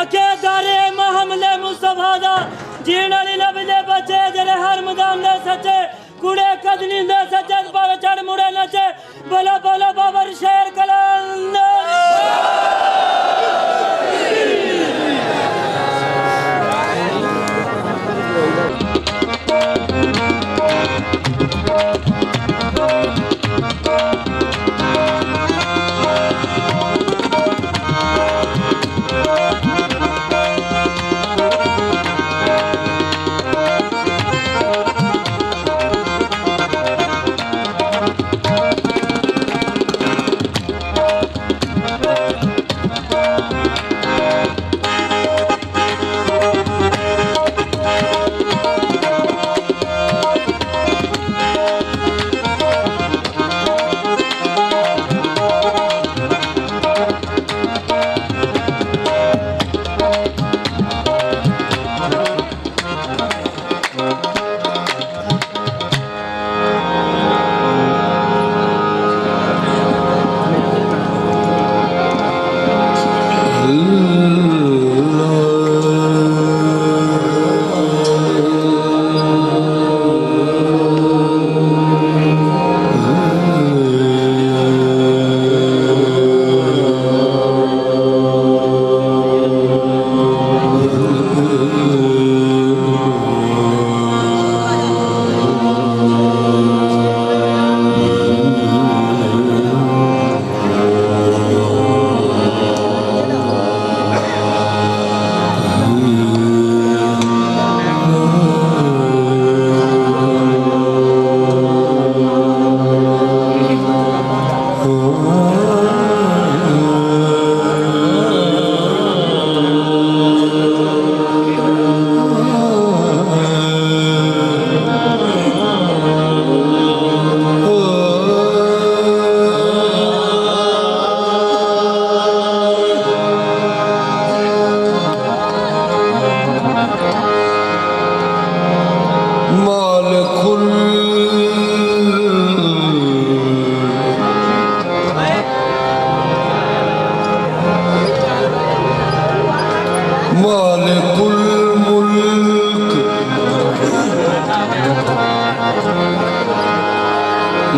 अकेदारे महमले मुस्तफा दा जीण वाली नबी दे बच्चे जेरे हर मैदान दे सच्चे कुड़े कदनी दे सच्चे पर चढ़ मुड़े नचे बोलो बोलो बाबर शेर कलंदर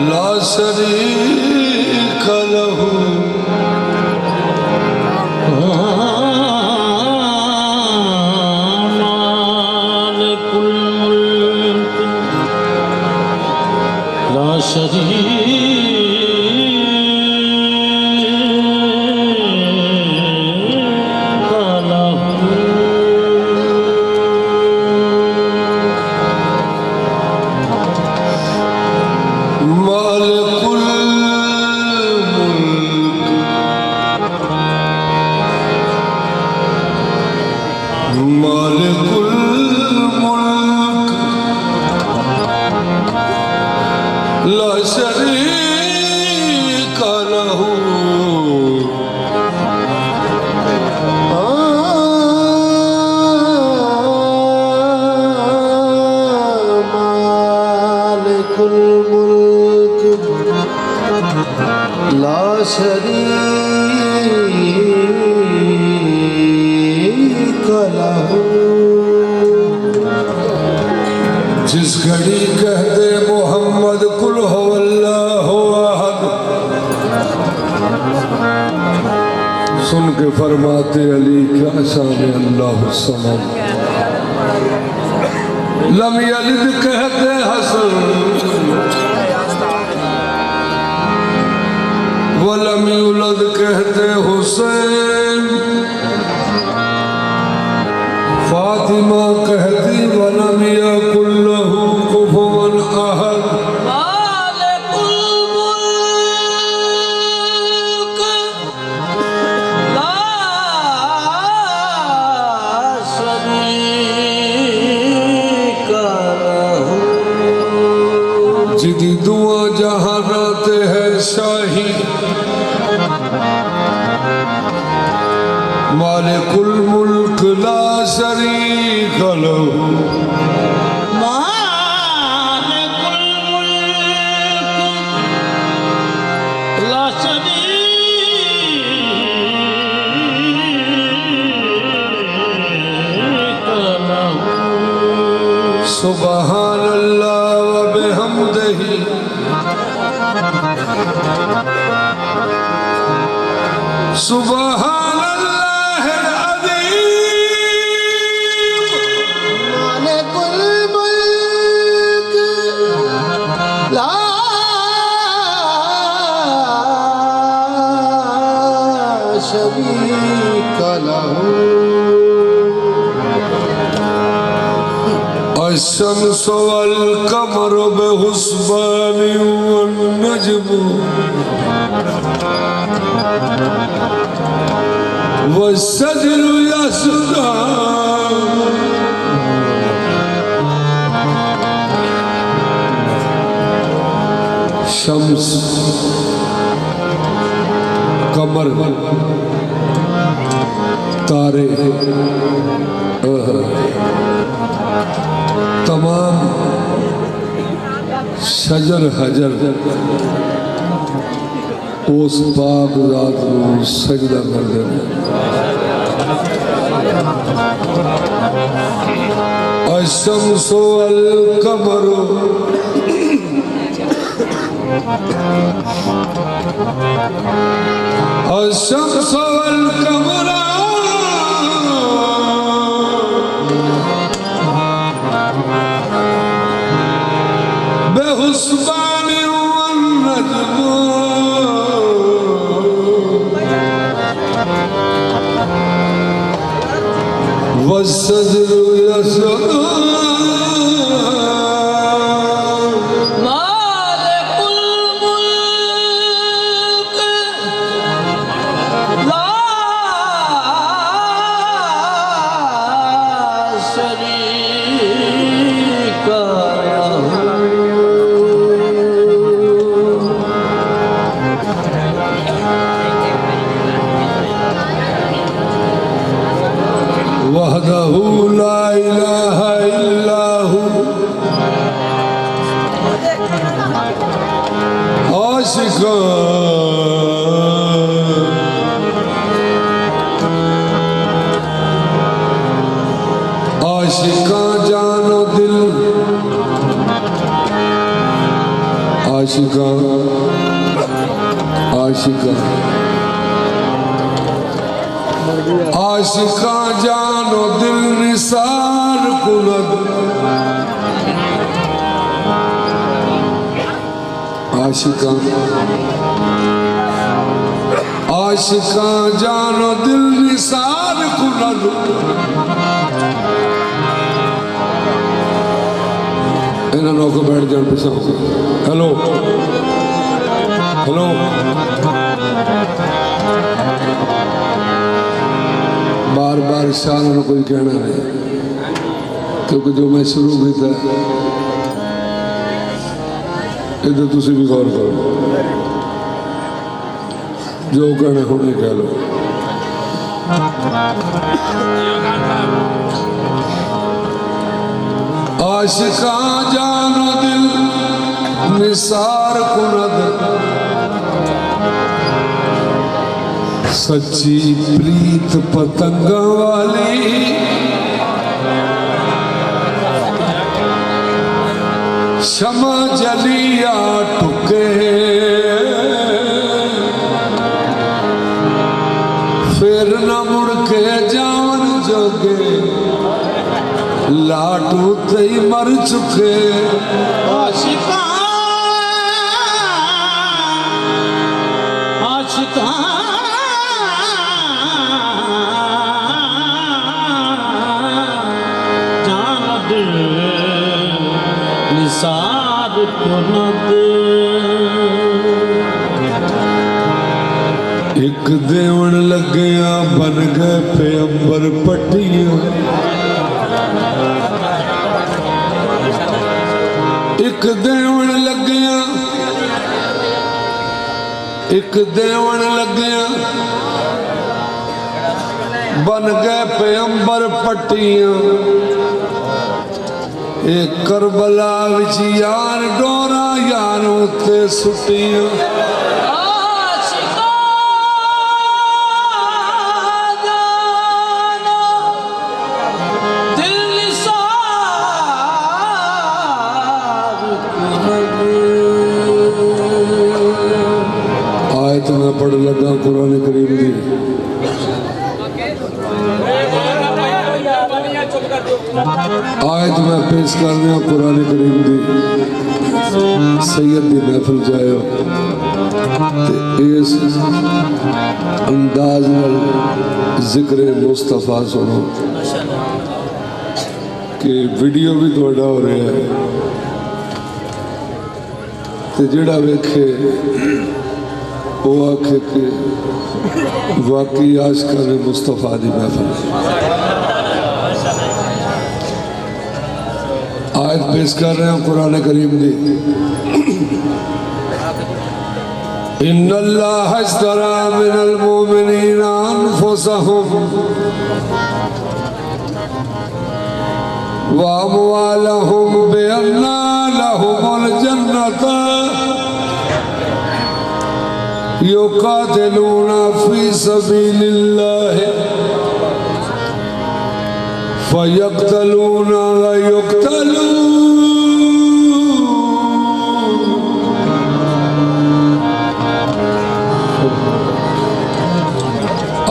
ला शरीक लहू मालिकुल मुल्क ला शरीक लहू मालिकुल मुल्क ला शरीक लहू मालिकुल मुल्क ला शरीक लहू। जिस घड़ी कहते मोहम्मद कुल हुवल्लाहु अहद, सुन के फरमाते अली क्या शान अल्लाह समद। लम यलिद कहते हसन वलम युलद कहते हुसैन। फातिमा कहती वलम यकुल लहू कुफुवन अहद। मालिकुल मुल्क ला शरीक लहू। जिदी दुआ जहां राते है शाही, मालिकुल मुल्क ला शरीक लहू। मालिकुल मुल्क ला शरीक सुबहानल्लाह व बिहम्दिही सुबहानल्लाहिल अज़ीम मालिकुल मुल्क ला शरीक लहू अश-शम्सु वल क़मरु बिहुस्बानिन वन नज्मु वश-शजरु यस्जुदान शम्स कमर तारे तमाम शजर हजर उस पाक ज़ात को सजदा कर देना। अश-शम्सु वल क़मरु अश-शम्सु वल क़मरु बिहुस्बानिन वन नज्मु वश-शजरु यस्जुदान मालिकुल मुल्क ला शरीक वहदहू ला इलाहा इल्ला हू आशिकां जानो दिल आशिकां आशिकां आशिकां जानो दिल निसार कुलद आशिकां आशिकां जानो दिल निसार कुलद इन्होंने को बैठ जान पिछा हेलो हेलो बार बार शान ने कोई कहना नहीं क्योंकि जो मैं शुरू किया इधर तुम भी गौर करो जो कहना होने कह लो आशिकां जानो दिल निसार कुनद सच्ची प्रीत पतंगा वाली शमा जलिया टुके फिर न मुड़ के जावन जोगे लाटू तई मर चुके आशिकां आशिकां जान दिल निसार कुनद एक देवन लग्या बन गए पैगंबर पट्टियां एक देवन लग्या बन गए पैगंबर पट्टियां एक करबला विच यार डोरा यार उत्ते सुटियां लगा कुरान करीम की आयत मैं पेश कर रहा कुरान करीम की सैयद की महफिल जाए इस अंदाज नाल जिक्र मुस्तफा सुनो कि वीडियो भी थोड़ा हो रहा है तो जिहड़ा वेखे वो आखे कि वाकई आशिकां ने मुस्तफा की महफिल आयत पेश कर रहे हैं कुरान करीम की इन्नल्लाह इश्तरा मिनल मुमिनीना अनफुसहुम व अमवालहुम बिअन्ना लहुमुल जन्नत युकातिलूना फी सबीलिल्लाह फयक्तलूना व युक्तलून।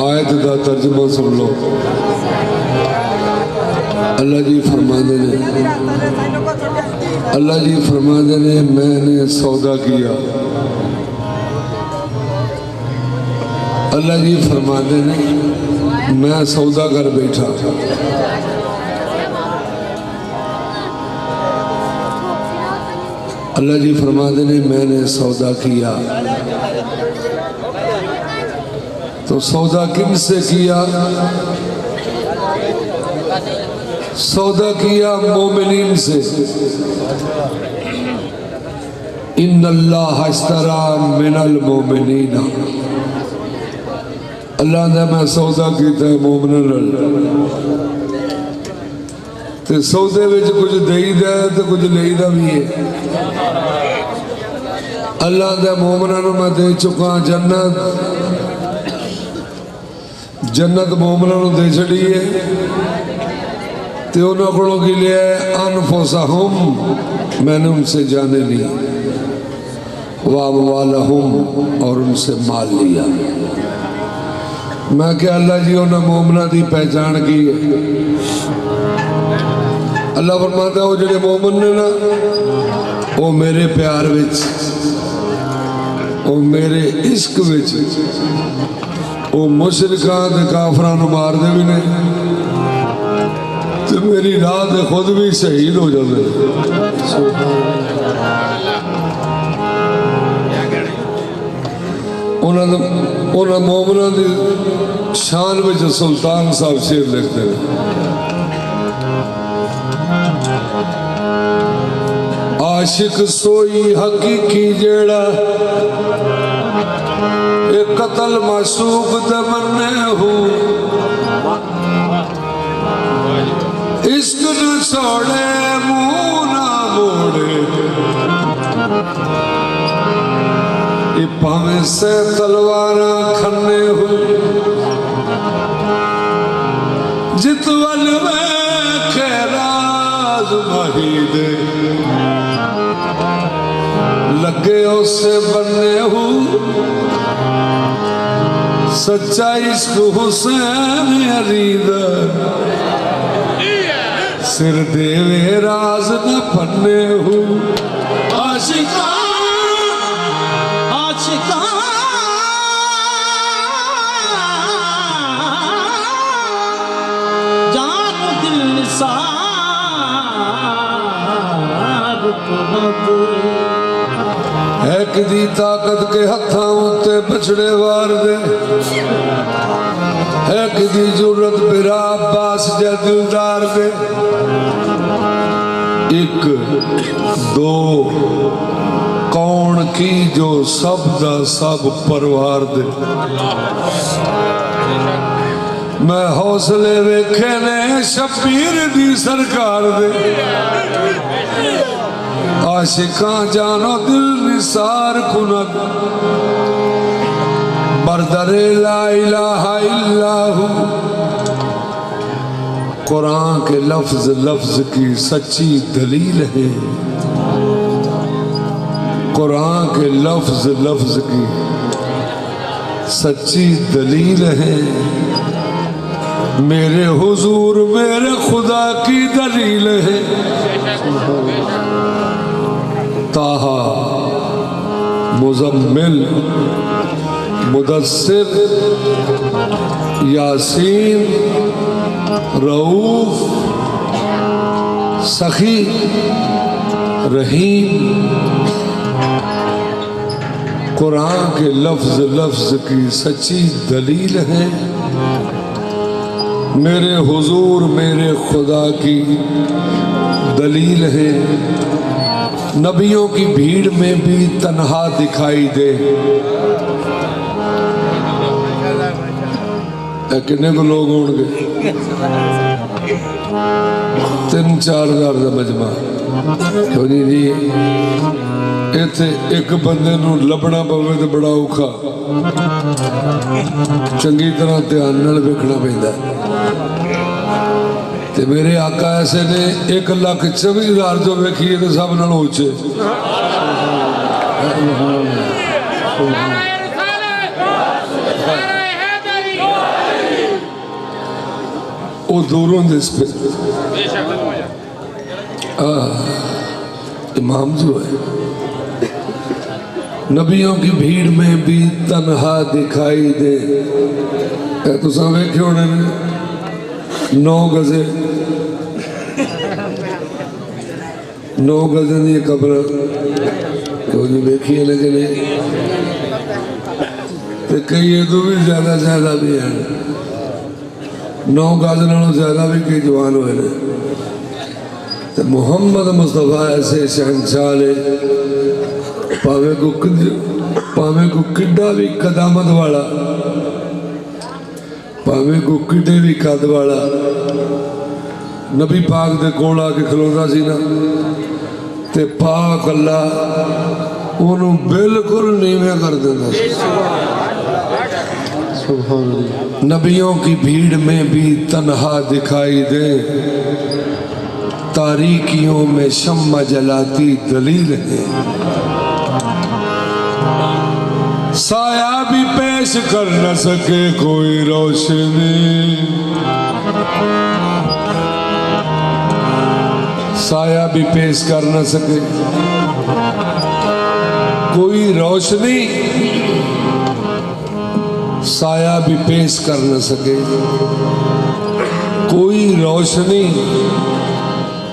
आयत का तर्जुमा सुन लो। अल्लाह जी फरमाते ने मैंने सौदा किया। अल्लाह जी फरमाते ने मैं सौदा कर बैठा। अल्लाह जी फरमाते ने मैंने सौदा किया। तो सौदा किन से किया? सौदा किया मोमिनीन से। इन्नल्लाह इश्तरा मिनल मोमिनीना, अल्लाह ने मैं सौदा किया मोमिनां नाल। ते सौदे विच कुछ देईदा ते कुछ लईदा भी है। अल्लाह दे मोमिनां नूं मैं दे चुका जन्नत। जन्नत मोमिनां नूं दे छड़ी है ते उन्हां कोलों की लिया अनफुसहुम, मैंने उनसे जाने लिया। व अमवालहुम, और उनसे माल लिया। मैं क्या अल्लाह जी उन्हें मोमिना की पहचान की है। अल्लाह फरमाता वो जो मोमिन ने ना वो मेरे प्यार विच, वो मेरे इश्क विच, वो मुशरिकां ते काफरां नूं मारदे भी ने ते मेरी राह ते खुद भी शहीद हो जाते। उन्होंने मोमिना की शान में सुल्तान साहब शेर लिखते हैं। आशिक सोई हकीकी जेड़ा एक कतल मासूक ते मन्ने हो, इश्क न छोड़े मुंह ना मोड़े, भावे से तलवारा खन्ने हो, जितवल वेखे राज महीदे, लगे उसे बनने हो, सच्चा इश्क हुसैन अरीद, सिर देवे राज न पन्ने हो। आशिका जान दिल निसार है कि ताकत के हथा उत्ते बछड़े वार दे, है कि जरूरत बिरा अब्बास जै दिलदार दे। एक दो कौन की जो सब दा सब परवार दे। मैं हौसले वेखे ने शबीर दी सरकार दे, आशिकां जानो दिल निसार कुनक, बरदरे ला इलाहा इल्लाहु। कुरान के लफ्ज लफ्ज की सच्ची दलील है। कुरान के लफ्ज लफ्ज की सच्ची दलील है, मेरे हुजूर मेरे खुदा की दलील है। ताहा, मुजम्मिल, मुदस्सिर, यासीन, रऊफ, सखी, रहीम, कुरान के लफ्ज लफ्ज की सच्ची दलील है, मेरे हुजूर मेरे खुदा की दलील है। नबियों की भीड़ में भी तन्हा दिखाई दे। कितने को लोग होंगे? 3-4 हज़ार का मजमा। क्यों जी इत्थे एक बंदे नूं लभना पवे तो बड़ा औखा, चंगी तरह ध्यान नाल वेखना पैंदा। ते मेरे आका ऐसे ने 1,24,000 जो वेखिए तो सब नाल ऊंचे। वो दूरों दिस पे इमाम जो है नबियों की भीड़ में भी तन्हा दिखाई दे। तो सब वेखे होने 9 गजे 9 गजे दी कब्र क्यों नहीं देखी है, लेकिन कई तो भी ज्यादा भी है। 9 गज नालों ज्यादा भी कई जवान हुए ने। तो मुहम्मद मुस्तफा ऐसे शहनशाह ने भावे को किड्डा भी कदामत वाला, भावे को किड्डे भी कद वाला नबी पाक दे कोल आके खलोता सी ना, ते पाक अल्लाह उन्होंने बिल्कुल नीवें कर देता। नबियों की भीड़ में भी तन्हा दिखाई दे, तारीकियों में शम्मा जलाती दलील है। साया भी पेश कर न सके कोई रोशनी, साया भी पेश कर न सके कोई रोशनी, साया भी पेश कर न सके कोई रोशनी,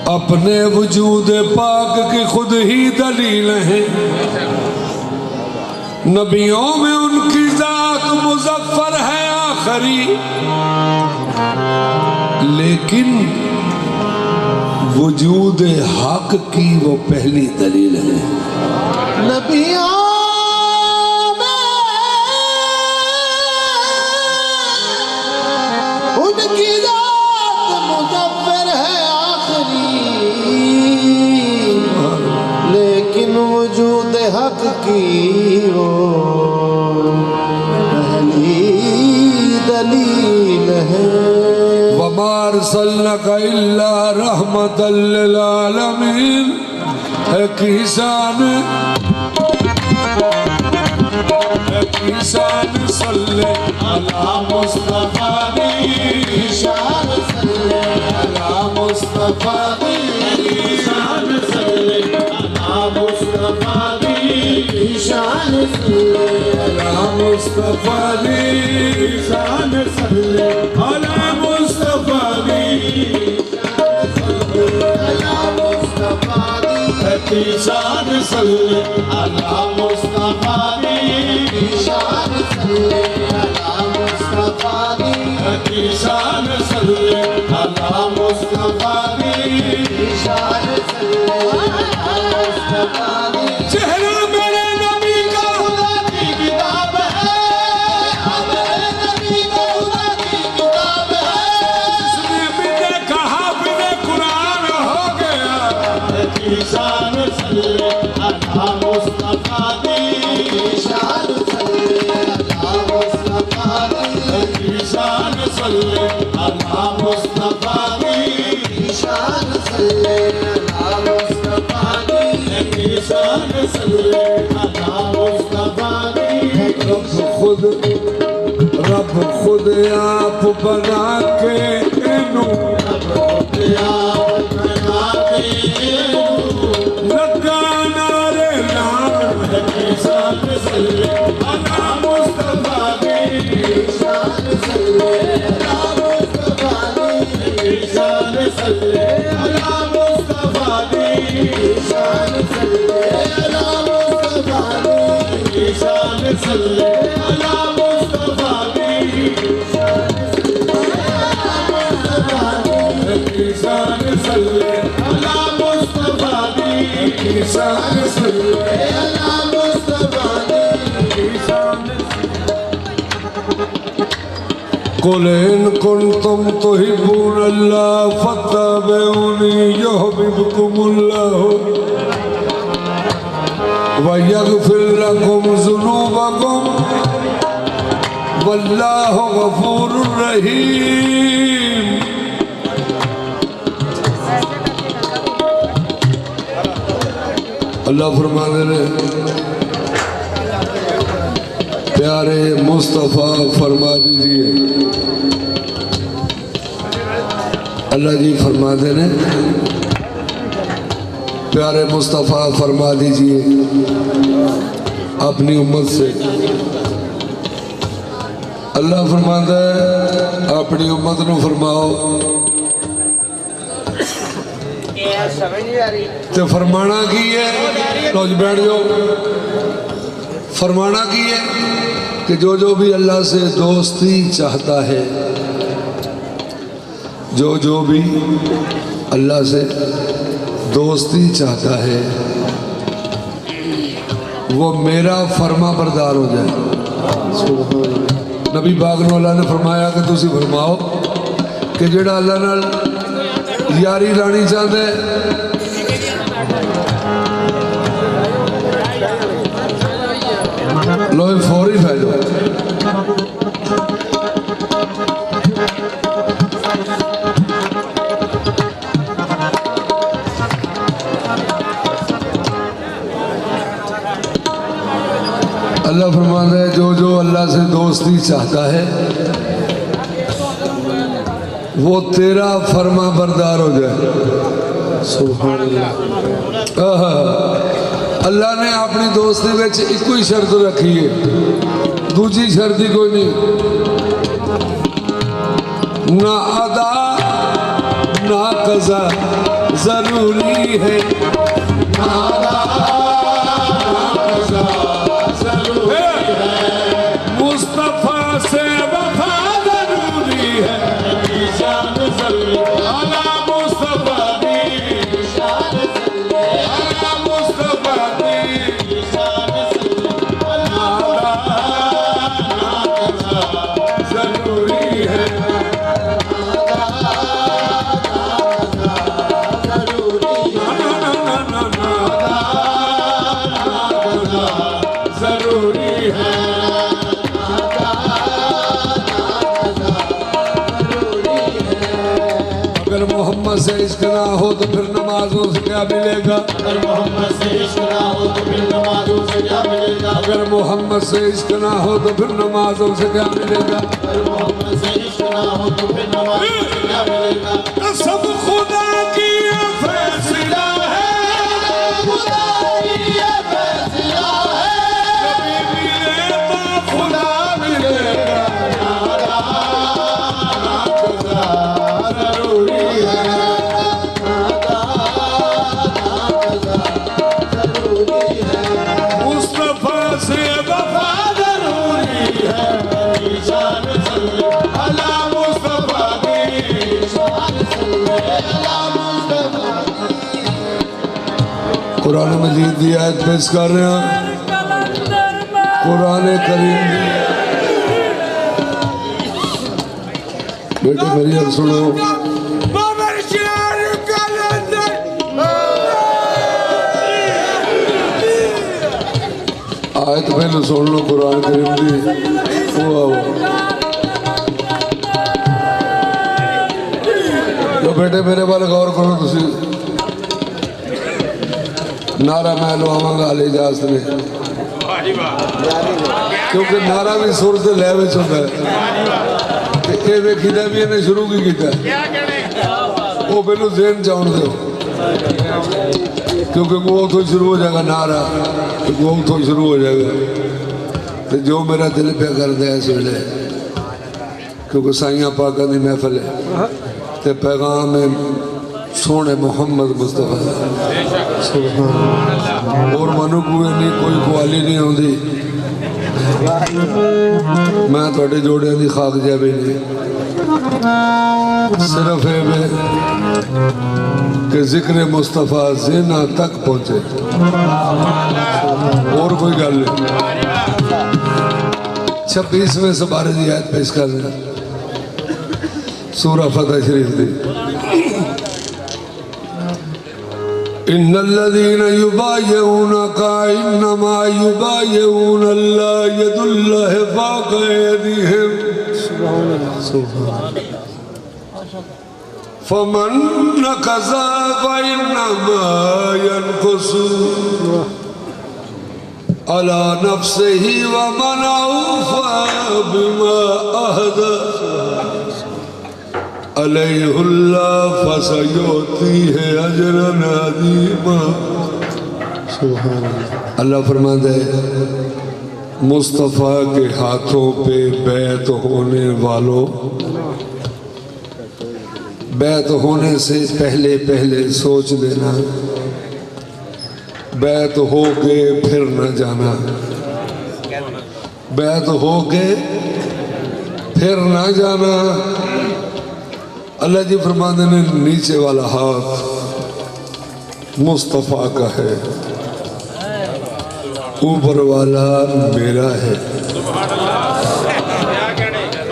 अपने वजूद पाक की खुद ही दलील है। नबियों में उनकी जात मुजफ्फर है आखरी, लेकिन वजूद हक की वो पहली दलील है। नबियों में उनकी जात मुजफ्फर है आखरी, लेकिन वजूद हक की वो पहली दलील है। वमा अरसलनाका इल्ला रहमतल लिल आलमीन है किसान सल्ले अला मुस्तफा निशान सल्ले अला मुस्तफा निशान सल्ले अला मुस्तफा निशान सल्ले अला मुस्तफा निशान सल्ले अला मुस्तफा निशान सल्ले अला मुस्तफा निशान सल्ले अला मुस्तफा निशान सल्ले अला मुस्तफा निशान सल्ले अला मुस्तफा। चेहरा मेरे नबी का खुदा की किताब है, मेरे नबी का खुदा की किताब है, जिसने बिना कहा बिना कुरान हो गया। निशान सल्ले अला मुस्तफा निशान सल्ले अला रब खुद आप बना के इनू लगा नारे नाम शान सल्ले अला मुस्तफा की शान सल्ले अला मुस्तफा की शान सल्ले अला मुस्तफा की शान सल्ले अला मुस्तफा की शान सल्ले अला मुस्तफा की शान सल्ले अला मुस्तफा की शान सल्ले अला मुस्तफा की शान कुल इन कुंतुम तुहिब्बून अल्लाह फत्तबिऊनी युहब्बुकुमुल्लाह व यगफिर लकुम ज़ुनूबकुम वल्लाहु गफूरुर रहीम। अल्लाह फरमाते हैं प्यारे मुस्तफ़ा फरमा दीजिए। अल्लाह जी फरमाते हैं प्यारे मुस्तफ़ा फरमा दीजिए अपनी उम्मत से। अल्लाह फरमाता है अपनी उम्मत को फरमाओ तो फरमाना की है। लो जी बैठ जाओ। फरमाना की है कि जो जो भी अल्लाह से दोस्ती चाहता है, जो जो भी अल्लाह से दोस्ती चाहता है वो मेरा फरमा बरदार हो जाए। नबी पाक नूं अल्लाह ने फरमाया कि तुसी फरमाओ कि जेड़ा अल्लाह नाल यारी लानी चाहता है लोहे फौरी फैलो। अल्लाह फरमाता है जो जो अल्लाह से दोस्ती चाहता है वो तेरा फरमा बरदार हो जाए। सुभान अल्लाह। अल्लाह ने अपनी दोस्ती में एक ही शर्त रखी है, दूजी शर्त ही कोई नहीं। ना अदा ना कज़ा जरूरी है, ना अदा ना कज़ा जरूरी है। मुस्तफा से वफा जरूरी है। शान सल्ले अला मुस्तफा की शान सल्ले अला मुस्तफा की शान सल्ले अला जरूरी है। जरूरी है। अगर मोहम्मद से इश्क ना हो तो फिर नमाजों से क्या मिलेगा? अगर मोहम्मद से इश्क ना हो तो फिर नमाजों से क्या मिलेगा? अगर मोहम्मद से इश्क ना हो तो फिर नमाजों से क्या मिलेगा? अगर मोहम्मद से इश्क ना हो तो फिर नमाजों से क्या मिलेगा? सब खुदा की फैसला है, खुदा की फैसला है। कभी मिले तो खुदा मिलेगा। मुस्तफा से वफा जरूरी है। शान सल्ले अला मुस्तफा की शान सल्ले अला मुस्तफा। कुरान मजीद की आयत पेश कर रहे हैं। कुरान करीम बेटे मेरी बात सुनो। आयत पहले सुन लो कुरान करीम की। तो बेटे मेरे वाल गौर करो तुसी। नारा मैं लवावांगा अली इजाजत ने। क्योंकि नारा भी सुर से लय में होता है। ये वेखीदा भी इन्हें शुरू की किया वो मैनू जेन जान दो क्योंकि वो उतो शुरू हो जाएगा नारा वो उतो शुरू हो जाएगा। तो जो मेरा दिल पे करता है इस वेले क्योंकि साइया पाका की महफिल है तो पैगाम है सोने मोहम्मद मुस्तफा और मनु कोई नहीं कोई कुआली नहीं आती। मैं थोड़े जोड़िया की खाक जा भी नहीं सिर्फ है कि जिक्र मुस्तफा ज़िना तक पहुंचे और कोई गल नहीं। 26वें सुबारे की आयत पेश कर रहे सूरा फतह शरीफ दी। इन्नल्लज़ीना युबाय्यूनका इन्नमा युबाय्यूना अल्लाह यदुल्लाहि फौक़ अयदीहिम फमन नकज़ा फइन्नमा यनकुसु अला नफ्सिही वमन औफ़ा बिमा अहदा अलैहुल्लाह फसयुतीहि अजरन अज़ीमा। अल्लाह फरमाता है मुस्तफ़ा के हाथों पे बैत होने वालों, बैत होने से पहले पहले सोच लेना, बैत हो के फिर न जाना, बैत हो के फिर न जाना। अल्लाह जी फरमाते ने नीचे वाला हाथ मुस्तफ़ा का है, ऊपर वाला मेरा है।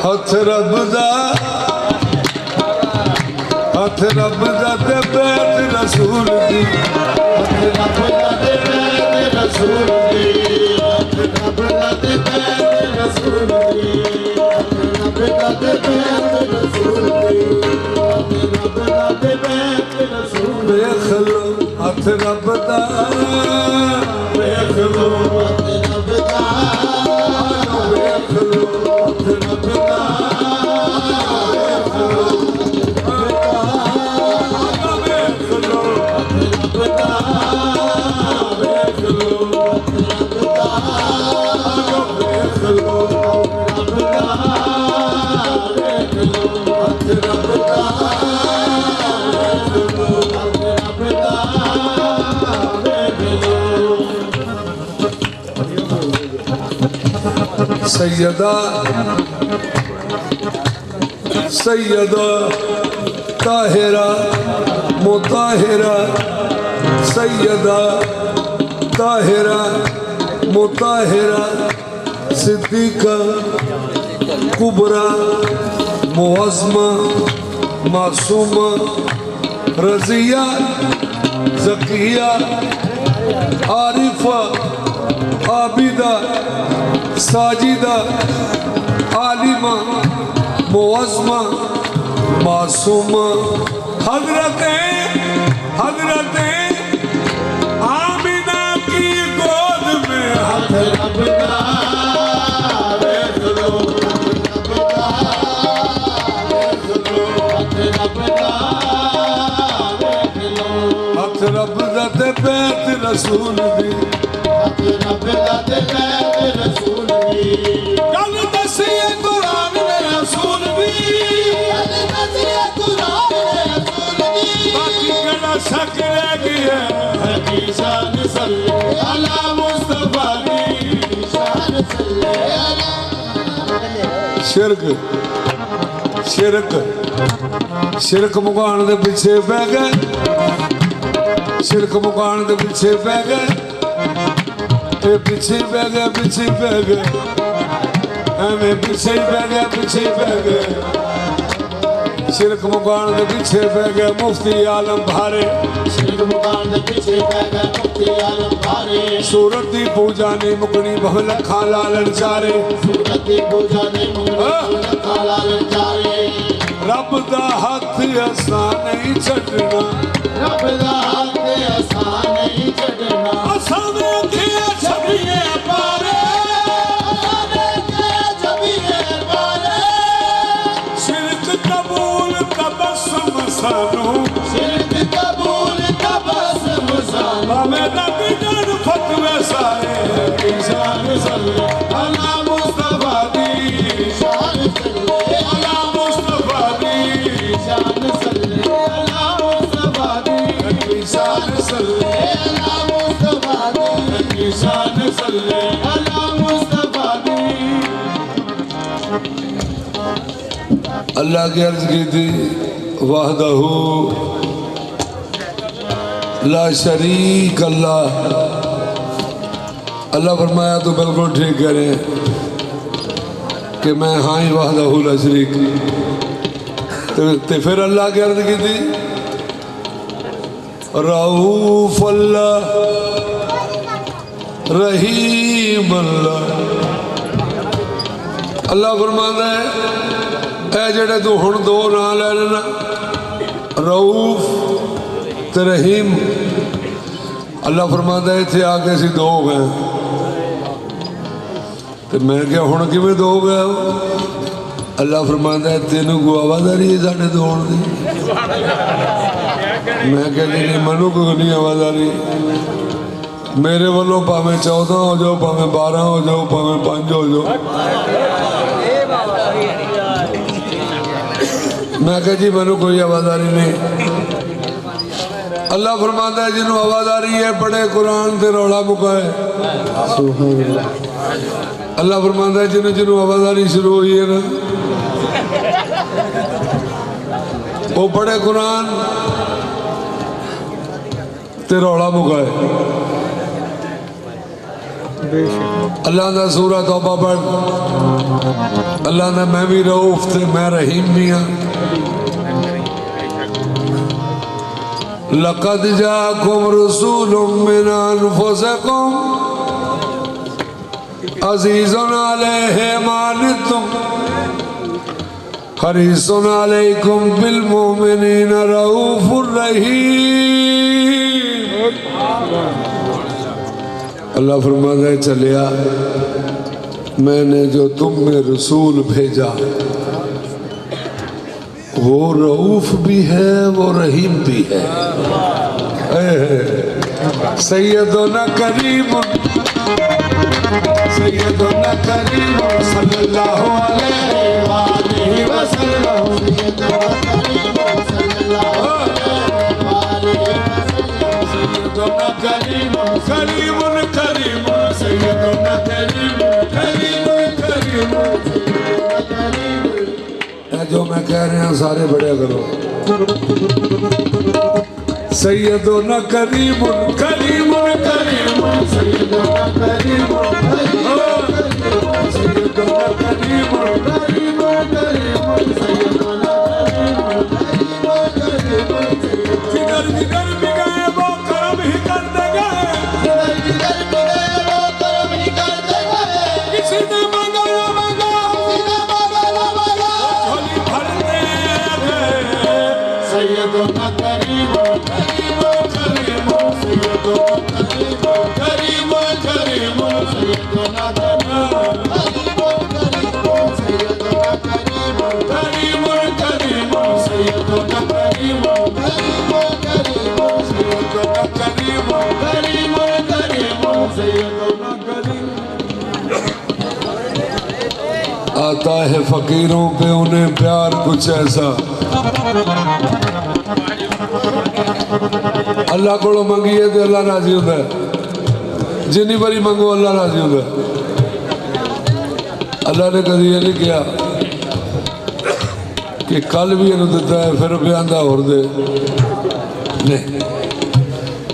हथ रब दा ते बैत रसूल दी, हथ रब दा ते बैत रसूल दी, हथ रब दा ते बैत रसूल दी, हथ रब दा ते बैत रसूल दी, हथ रब दा ते बैत रसूल दी। देख लो हथ रब दा, देख लो हथ रब दा, देख लो हथ रब दा, सैयदा सैयदा ताहिरा मुताहिरा, सैयदा ताहिरा मुताहिरा, सिद्दीका कुबरा मुअज़्ज़मा मासूमा, रज़िया ज़किया आरिफा आबिदा साजिदा आलिमा मुअज़्ज़मा मासूमा। हज़रत आमिना की गोद में हथ रब दा, देख लो हथ रब दा ते बैत रसूल दी, हथ रब दा ते बैत रसूल दी। गल दसिए कुरान ने रसूल दी, गल दसिए कुरान ने रसूल दी। बाकी केड़ा शक रह गया है की शान सल्ले अला मुस्तफा दी, शान सल्ले अला। शिरक शिरक शिरक मुकान दे पीछे पै गए, शिरक मुकान दे पीछे पै गए, पीछे पै गए, पीछे पै गए, एवं पीछे पै गए, पीछे पै गए। शिरक मुकान दे पीछे पै गए मुफ्ती आलम भारे, शिरक मुकान दे पीछे पै गए मुफ्ती आलम भारे। सूरत दी पूजा नहीं मुकनी बहु लखां लालण चारे, सूरत दी पूजा नहीं मुकनी लखां लालण चारे। रब दा हथ असां नहीं छड्डना, रब दा हथ असां नहीं छड्डना, असां वेखिया छड्डिए पारे, सानू शिरक कबूल तबस्सुम सानू भावे लग जान फतवे सारे शान सल्ले अला मुस्तफा दी शान सल्ले अला मुस्तफा दी शान सल्ले अला मुस्तफा दी शान सल्ले अला मुस्तफा दी शान सल्ले अला मुस्तफा दी अल्लाह की अर्ज की थी वहदहू ला शरीक अल्लाह। अल्लाह फरमाया तो बिल्कुल ठीक कह रहे हैं कि मैं हाँ ही वहदहू ला शरीक। तो फिर अल्लाह की अर्ज की थी रऊफ अल्लाह रहीम अल्लाह। अल्लाह फरमाता है ए जेड़े तू हुण दो ना ले लेना रऊफ ते रहीम। अल्लाह फरमाता है इत्थे आके असीं दो हो गए ते मैं क्या हुण किवें दो हो गए हो? अल्लाह फरमाता है तेनू कोई आवाज़ारी है साढ़े दो होण दी? मैं क्या नहीं मैनू कोई नहीं आवाज़ारी। मेरे वालों भावें 14 हो जाओ भावें 12 हो जाओ भावें 5 हो जाओ। मैं कह जी मैनू कोई आवाज़ारी नहीं। अल्लाह फरमाता है जिन्हों आवाज़ारी है पढ़े कुरान ते रौला मुकाए। अल्लाह फरमाता है जिन्हों आवाज़ारी शुरू हुई है ना वो पढ़े कुरान ते रौला मुकाए। अल्लाह का सूरा तौबा पढ़। अल्लाह ने मैं भी रऊफ ते मैं रहीम भी हाँ। लक़द जाकुम रसूलुम मिन अनफुसिकुम अज़ीज़ुन अलैहि मा अनित्तुम हरीसुन अलैकुम बिल मुमिनीन रऊफुर रहीम। अल्लाह फरमाता है चलिया मैंने जो तुम में रसूल भेजा वो रऊफ भी है वो रहीम भी है। सैयदुना करीमुन सैयदुना करीमुन सल्लल्लाहु अलैहि वसल्लम। सैयदुना करीमुन करीमुन करीमुन सैयदुना करीमुन करीमुन करीमुन। जो मैं कह रहा हूँ सारे बड़े करो। सैयदुना करीमुन करीमुन करीमुन सैयदुना करीमुन सैयदुना करीमुन करीमुन करीमुन सैयदुना जिगर जिगर में गए वो करम ही करते गए। जिगर जिगर में गए वो करम ही करते गए। किसी ने मांगा ना मांगा किसी ने मांगा ना मांगा झोली भरते गए। सैयदुना करीमुन करीमुन करीमुन सैयदुना करीमुन करीमुन करीमुन सैयदुना करीमुन सैयदुना करीमुन करीमुन करीमुन सैयदुना करीमुन करीमुन करीमुन सैयदुना करीमुन करीमुन करीमुन सैयदुना करीमुन। आता है फकीरों पे उन्हें प्यार कुछ ऐसा। अल्लाह को मंगिए तो अल्लाह राजी होता है। जिन्नी बारी मंगो अल्लाह राजी होता है। अल्लाह ने कभी ये नहीं किया कि कल भी इन्हों दिता है फिर भी आंदा और दे नहीं।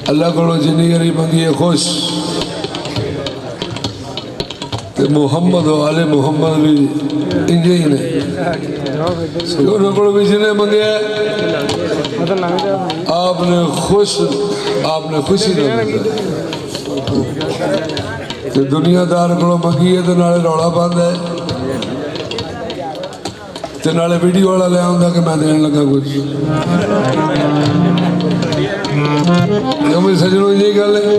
अल्लाह को जिन्नी बारी मंगिए खुश। ते मुहम्मद वाले मुहम्मद भी इंजे ही ने उन्होंने को भी जिन्हें मंगे आपने खुशी तो दुनियादार को मंगी है तो नाले रौला बंद है तो नाले वीडियो वाला ले आंदा कि मैं देने लगा कुछ। सजनों ये गल है।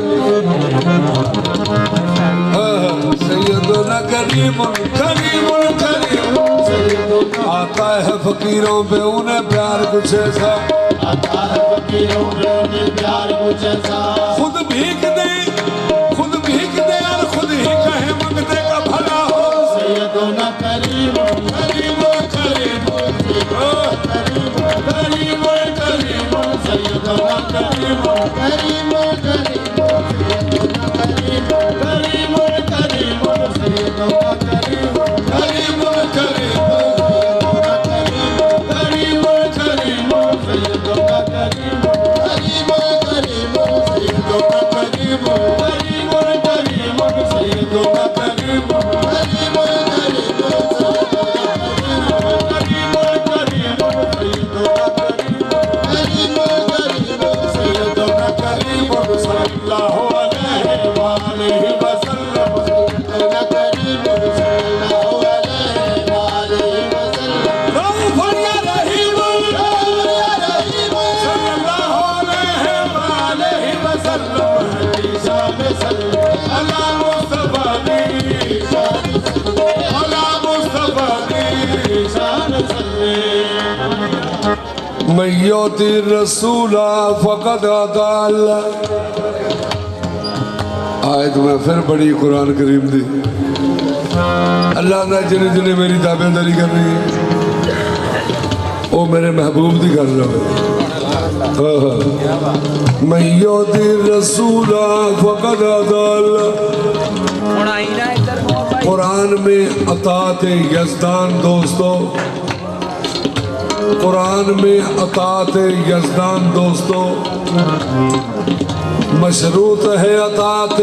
सैयदुना करीमुन करीमुन करीमुन आता है फकीरों पे उन्हें प्यार कुछ ऐसा। आता है फकीरों ने प्यार कुछ ऐसा खुद भीख दे और खुद ही कहे मंगते का भला हो। सैयदोना करीम करीम करीम करीम करीम सैयदोना करीम करीम करीम करीम सैयदोना करीम करीम करीम करीम करीम सैयदोना करीम करीम करीम सैयदोना करीम करीम करीम सैयदोना करीम करीम करीम सल्लल्लाहु अलैहि वसल्लम। रऊफ या रहीम सल्लल्लाहु अलैहि वसल्लम। अला मुस्तफा दी अला मुस्तफा दी मैं योती रसूला फ़क़द अता अल्लाह। आयत में फिर बड़ी कुरान करीम दी अल्लाह ने जिन्हें जिन्हें मेरी ताबेदारी कर रही है वो मेरे महबूब दी कर रहा है। मैं योती रसूला फ़क़द अता अल्लाह। कुरान में अतात यज़दान दोस्तों, कुरान में अतात यज़दान दोस्तों मशरूत है अतात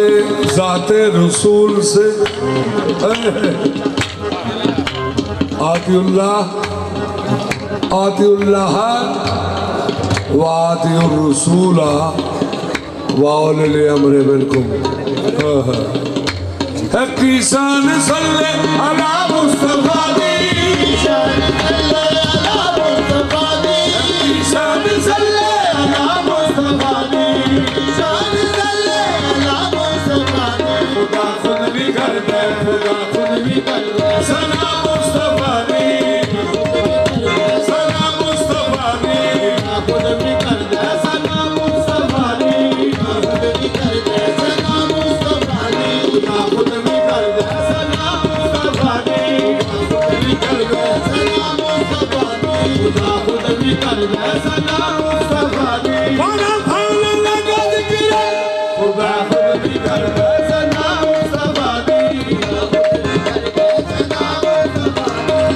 ज़ाते रसूल से। आतिउल्लाह व आतिउर रसूला व उलिल अम्रि मिनकुम। किसान सल्ले अला मुस्तफा दी किसान सल्ले अला मुस्तफा दी खुदा खुद भी कर दे खुदा खुद भी कर दे सना मुस्तफा दी सना मुस्तफा दी खुद भी कर दे सना मुस्तफा दी खुद भी कर दे सना मुस्तफा दी खुद भी कर दे सना मुस्तफा दी खुद भी कर दे सना मुस्तफा दी खुद भी कर दे सना मुस्तफा दी बड़ा भाव लगा जिक्र खुदा खुद भी कर दे सना मुस्तफा दी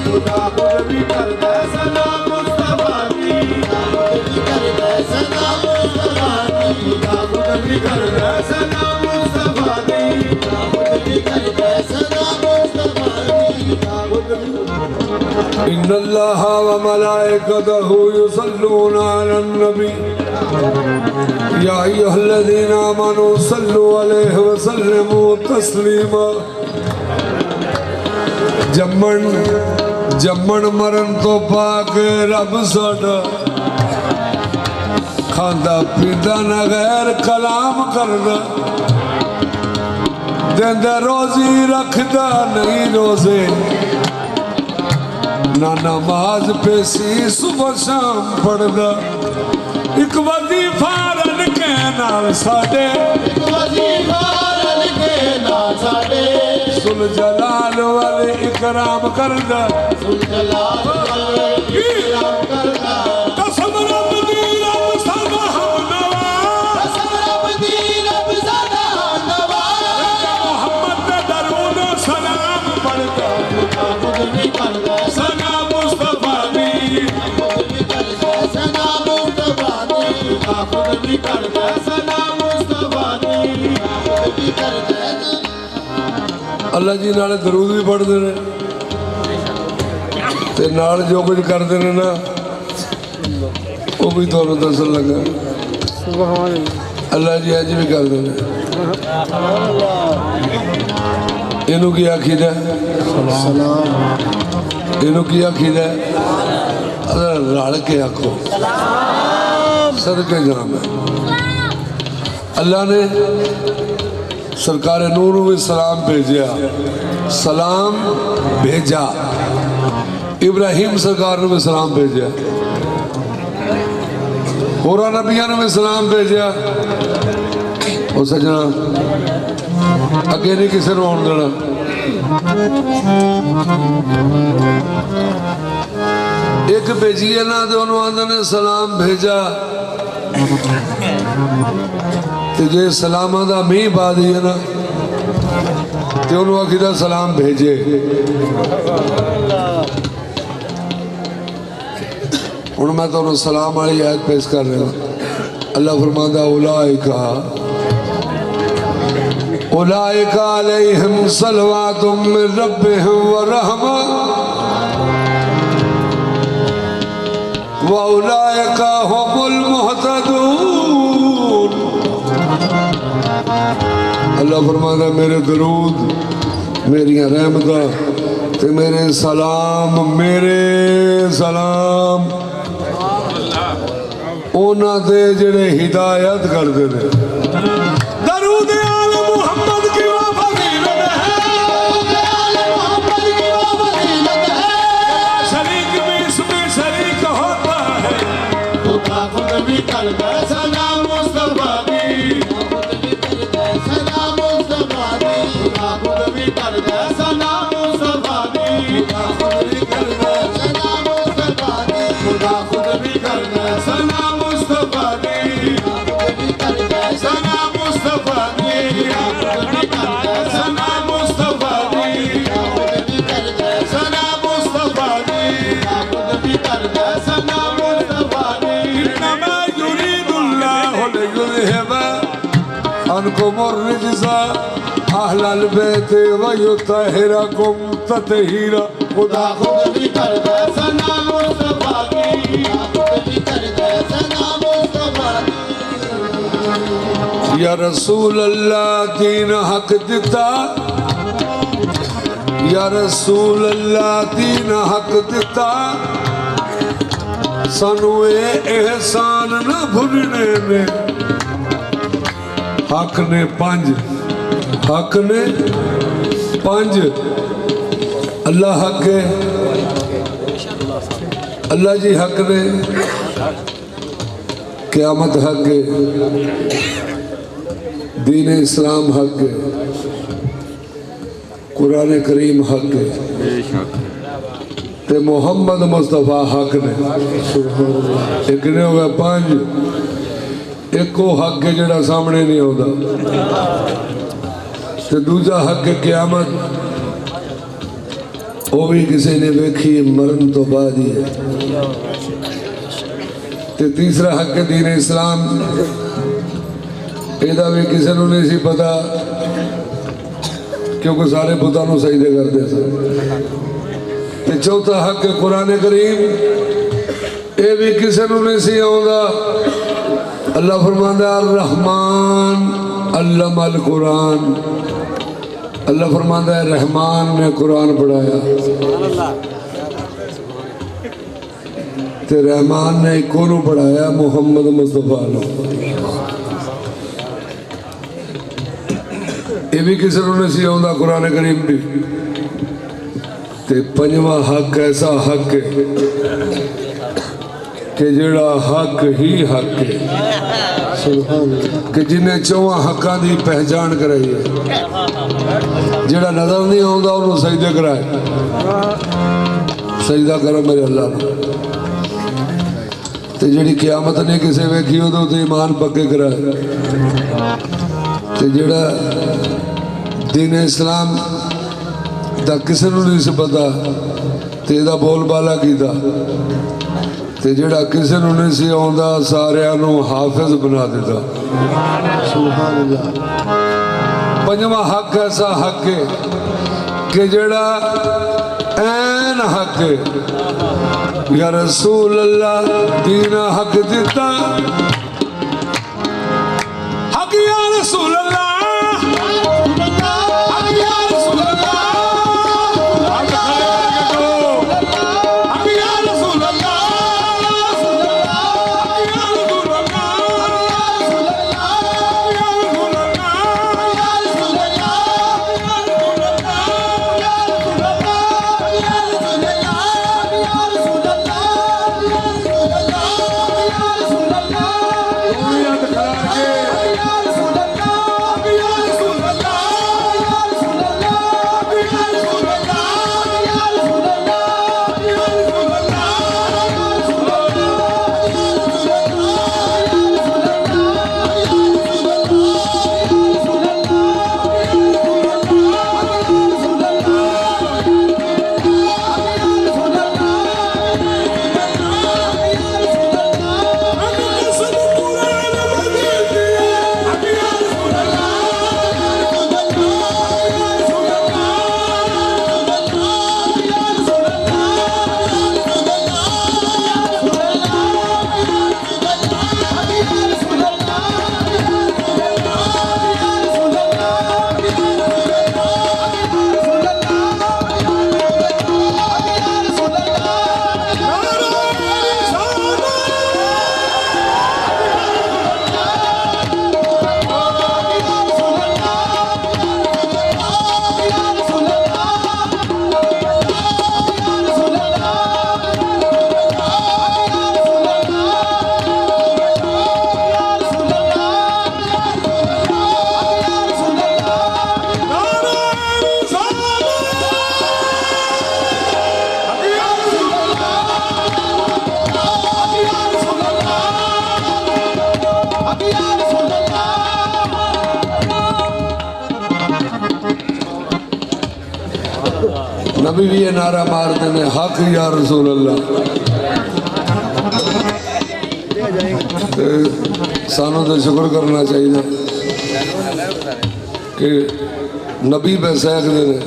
खुदा खुद भी कर दे सना मुस्तफा दी खुदा खुद भी कर दे सना मुस्तफा दी इन्नल्लाह व मलाइकतहु युसल्लूना अलन नबी या अय्युहल्लज़ीना आमनू सल्लु अलैहि व सल्लिमू तस्लीमा। जम्मण मरण तो पाक रब साडा खांदा पींदा ना गैर कलाम करदा देंदा रोजी रखदा नहीं रोजे ना नमाज पेशी सुबह शाम पढ़दा एक वजीफा रन के नाल साडे सुल जलाल वाले इकराम करदा कसम रब दी रब सदा हम नवा मोहम्मद पे दरूद सलाम पढ़दा सना मुस्तफा दी खुद भी कर दे सना मुस्तफा दी अल्लाह जी नाले दरूद भी पढ़ते ने ते नाल जो कुछ करते ने ना वो भी तुहानू दसन लगा। अल्लाह जी अज भी करते ने। इनू की आखीदा इनू की आखीदा रल के आखो सदके जाम है। अल्लाह ने सरकार नूर भी सलाम भेजा सलाम भेजा इब्राहिम सरकार ने भी सलाम भेजा होरां नबियां ने भी सलाम भेजा। वो सजना अगे नहीं किसी को आउण देना। एक भेजिए ना तो उन्होंने आंदे ने सलाम भेजा, तो जे सलामा दा मीह पा दिए ना तो उन्होंने आखिदा सलाम भेजे। हुण मैं तुहानूं सलाम वाली आयत पेश कर रहा। अल्लाह फरमांदा उलाइका उलाइका अलैहिम सलवातुम मिन रब्बिहिम व रहमा व उलाइका हुमुल मुहतदून। अल्लाह फरमांदा मेरे दरूद, मेरिया रहमतां ते मेरे सलाम उन्हां दे जेड़े हिदायत करदे ने। दरूद आले मुहम्मद की वो फजीलत है, आले मुहम्मद की वो फजीलत है। शरीक भी इसमें शरीक होता है। खुदा खुद भी करदा सलाम मुस्तफा दी, सलाम मुस्तफा दी। खुदा खुद भी करदा सलाम मुस्तफा दी, खुदा खुद भी करदा सलाम मुस्तफा दी। खुदा खुद भी करदा सलाम मुस्तफा दी, खुद भी करदा सलाम मुस्तफा दी। खुद भी करदा सलाम मुस्तफा दी, खुद भी करदा सलाम मुस्तफा दी। खुद भी करदा सलाम मुस्तफा दी। इन्नमा युरीदुल्लाहु लियुज़हिबा अन्कुम अर्रिज्सा अहलल बैति व युतहिरकुम तत्हीरा। खुदा खुद भी करदा सलाम मुस्तफा दी, खुद भी करदा सलाम मुस्तफा दी। या रसूल अल्लाह दीन हक दिता, या रसूल अल्लाह दीन हक दिता। सानू ये एहसान न भुलने में। हक ने पंज, हक ने पंज। अल्लाह हक है, अल्लाह जी हक ने, क़यामत हक है, दीन इस्लाम हक है, कुरान करीम हक है, ते मोहम्मद मुस्तफा हक ने। एक ने हो गया पंज। एक वो हक है जिहड़ा सामने नहीं आता, ते दूजा हक है क़यामत, वो भी किसी ने वेखी मरण तो बाद ही है। ते तीसरा हक है दीन इस्लाम, ਇਹਦਾ भी किसी को नहीं सी पता क्योंकि सारे बुतों को सजदे करते सन। ते चौथा हक है कुरान करीम, ये भी किसी को नहीं सी आउंदा। अल्लाह फरमांदा अर रहमान अल्लमल कुरान। अल्लाह फरमांदा है रहमान ने कुरान पढ़ाया, ते रहमान ने एक को पढ़ाया मुहम्मद मुस्तफा ने। ये भी किसी को नहीं सी आउंदा कुरान करीम भी। ते पंजवा हक ऐसा हक है कि जिहड़ा हक ही हक है, कि जिन्हें चौहां हक्कां दी पहचान कराई है। जिहड़ा नजर नहीं आउंदा उन्होंने सजदे कराए। सजदा करो मेरे अल्लाह नूं। ते जिहड़ी क़यामत ने किसे वेखी उहदे उत्ते ईमान पक्के कराए। ते जिहड़ा दीन इस्लाम दा किसी को नहीं सी पता ते इहदा बोलबाला कीता। ते जिहड़ा किसी को नहीं सी आउंदा सारियां नूं हाफिज बना दिता। सुभान अल्लाह। पंजवां हक ऐसा हक है कि जिहड़ा ऐन हक है। या रसूल अल्लाह दीन हक दिता, हक या रसूल अल्लाह, हक या रसूल अल्लाह, हक या रसूल अल्लाह, या रसूल अल्लाह। नबी भी ये नारा मारते हैं, हक या रसूल अल्लाह। सानू तो शुक्र करना चाहिए कि नबी पे सहकते हैं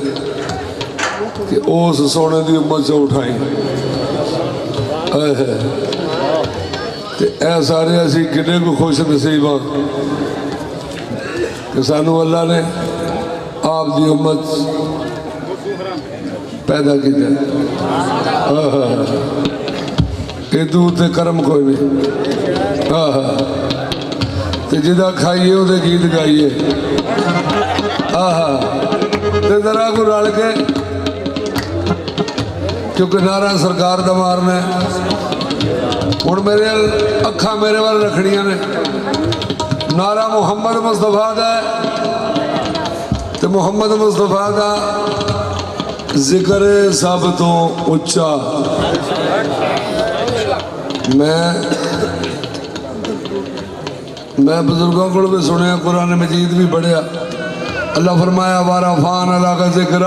कि उस सोने की उम्मत से उठाई। ते ऐ सारे असी किन्ने को खुश नसीब हाँ कि सानू अल्लाह ने आप दी उम्मत पैदा किया। इदू ते कर्म कोई नहीं। ते जिदा खाइए उहदे गीत गाइए। ते जरा को रल के, क्योंकि नारा सरकार दा मारना है। हुण मेरे अखा मेरे वाल रखड़ियां ने। नारा मुहम्मद मुस्तफा दा है ते मुहम्मद मुस्तफा दा जिक्र सब तो उच्चा। मैं बुजुर्गों को भी सुनिया, कुरान मजीद भी पढ़िया। अल्लाह फरमाया वाराफान अल्लाह का जिक्र,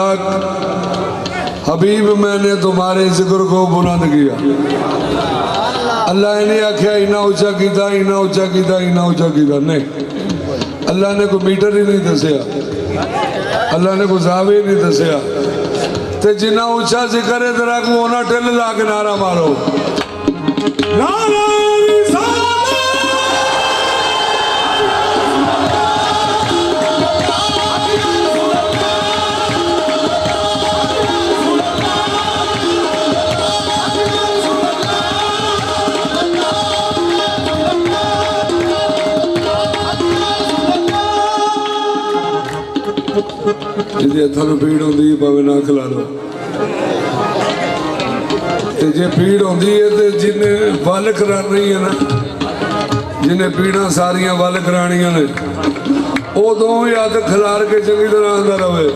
हबीब मैंने तुम्हारे जिक्र को बुलंद किया। अल्लाह ने आख्या इन्ना ऊंचा किया, इन्ना ऊंचा किया, इन्ना ऊंचा किया। नहीं, अल्लाह ने कोई मीटर ही नहीं दसिया, अल्लाह ने कोई जावे ही नहीं दसिया। ते जिन्ना ऊंचा जिक्र है तेरा को ओना टिल ला के नारा मारो। नारा जिन्हें हथों पीड़ होती है भावे ना खिला लो। जे पीड़ होती है तो जिन्हें वल करानी है ना, जिन्हें पीड़ा सारिया वल करानिया ने, वो दो ही हथ खिलार के चंगी तरह आंदा रहे।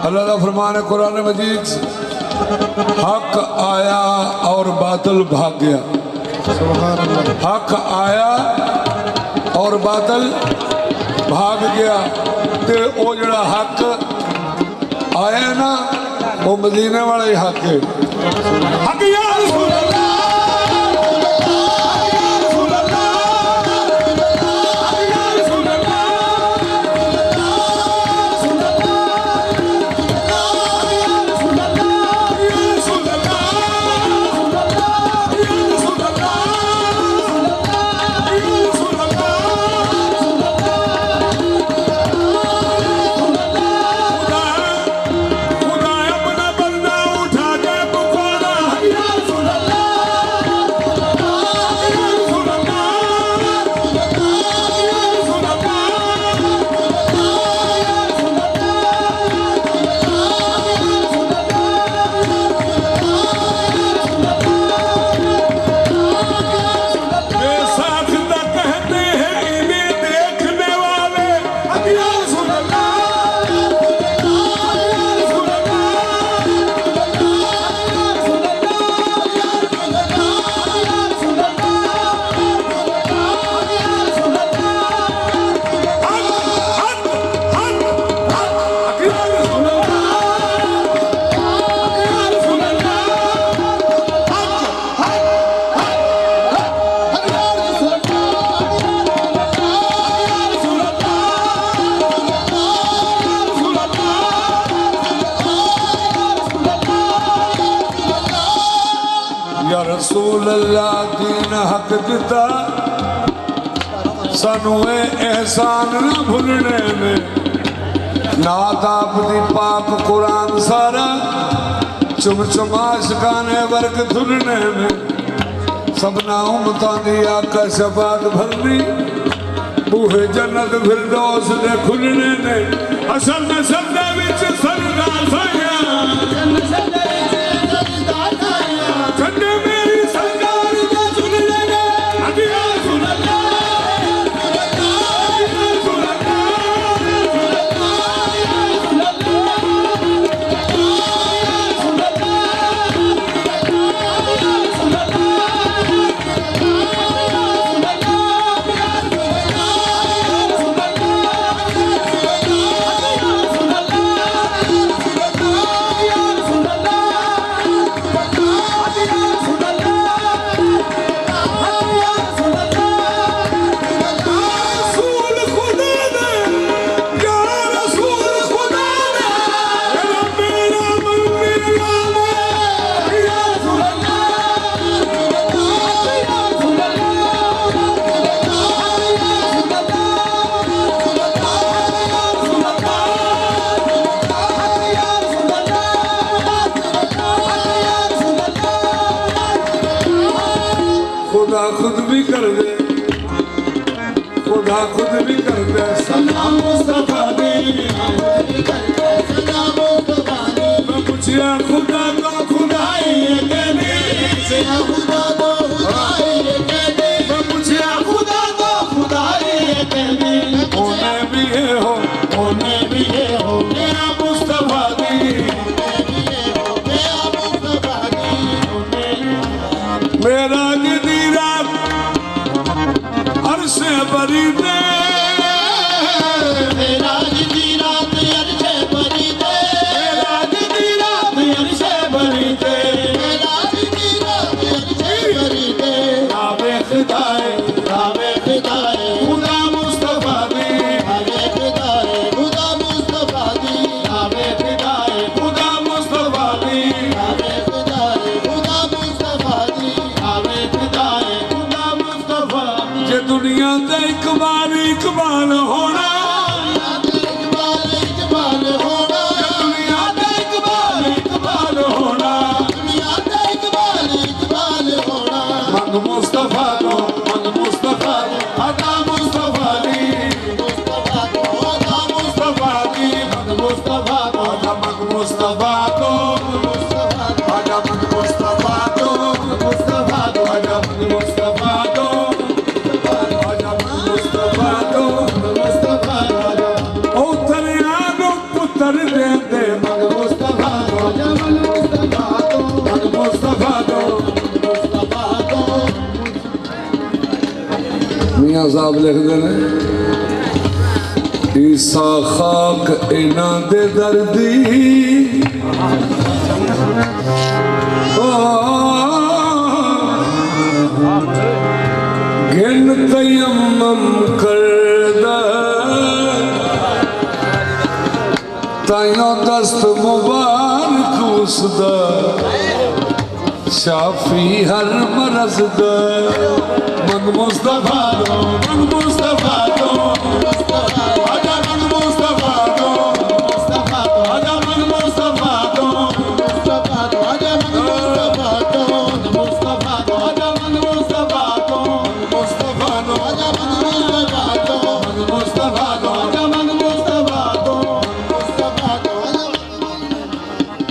अल्लाह का फरमान है कुरान मजीद, हक आया और बातिल भाग गया। हक आया और बातिल भाग गया। ते वो जड़ा हक आया ना, वो मदीने वाला ही हक है। हक या रसूल अल्लाह। या रसूल अल्लाह दीन हक दिता सानू एहसान न भुलने में नात आपदी पाक कुरान सारा चुम चुमाशकाने वर्ग धुलने में सबना उमतां दी आका शफात भरनी बूहे जन्नत फिरदौस दे खुलने ने असल में सबदे विच सरदार साया चंदे मेरी सरकार दे सुनने ने अदिया सुन खुदा खुद भी कर दे खुदा खुद भी कर दे सलाम मुस्तफा दे सलाम मुस्तफा दे मैं पूछिया खुदा को खुदाई कहने से खुदा को खुदाई कहने मैं पूछिया खुदा को खुदाई कहने होने भी है हो होने भी है हो मेरा मुस्तफा दी मेरा मुस्तफा दी मेरा गिदी रात अर्श बरी दे मेरा गिदी रात अर्श बरी दे मेरा गिदी रात अर्श बरी दे मेरा गिदी रात अर्श बरी दे आवे खुदाए रावे खुदाए खुदा मुस्तफा दी रावे खुदाए खुदा मुस्तफा दी आवे खुदाए खुदा मुस्तफा दी रावे खुदाए खुदा मुस्तफा दी आवे खुदाए खुदा मुस्तफा जे दुनिया ते इकबाल इकबाल होना इकबाल इकबाल होना दुनिया ते इकबाल इकबाल होना दुनिया का इकबाल इकबाल होना मन मुस्तफा दो अदा मुस्तफा दी मुस्तफा को अदा मुस्तफा दी मन मुस्तफा दो अदा मन मुस्तफा दो अदा मन मुस्तफा दो मुस्तफा दो अदा मन मुस्तफा दो अदा मन मुस्तफा दो मुस्तफा ओ तरिया दो पुत्र दे दे मन मुस्तफा दो जमल मुस्तफा को मन मुस्तफा दो मुस्तफा को मियां साहब लिखते हैं ईसा खाक इना दे दर्दी गिन तयम्मम कर ताइयों दस्त मुबारक उसदा शाफी हर मरज दा मन मुस्तफा दो मन मुस्तफा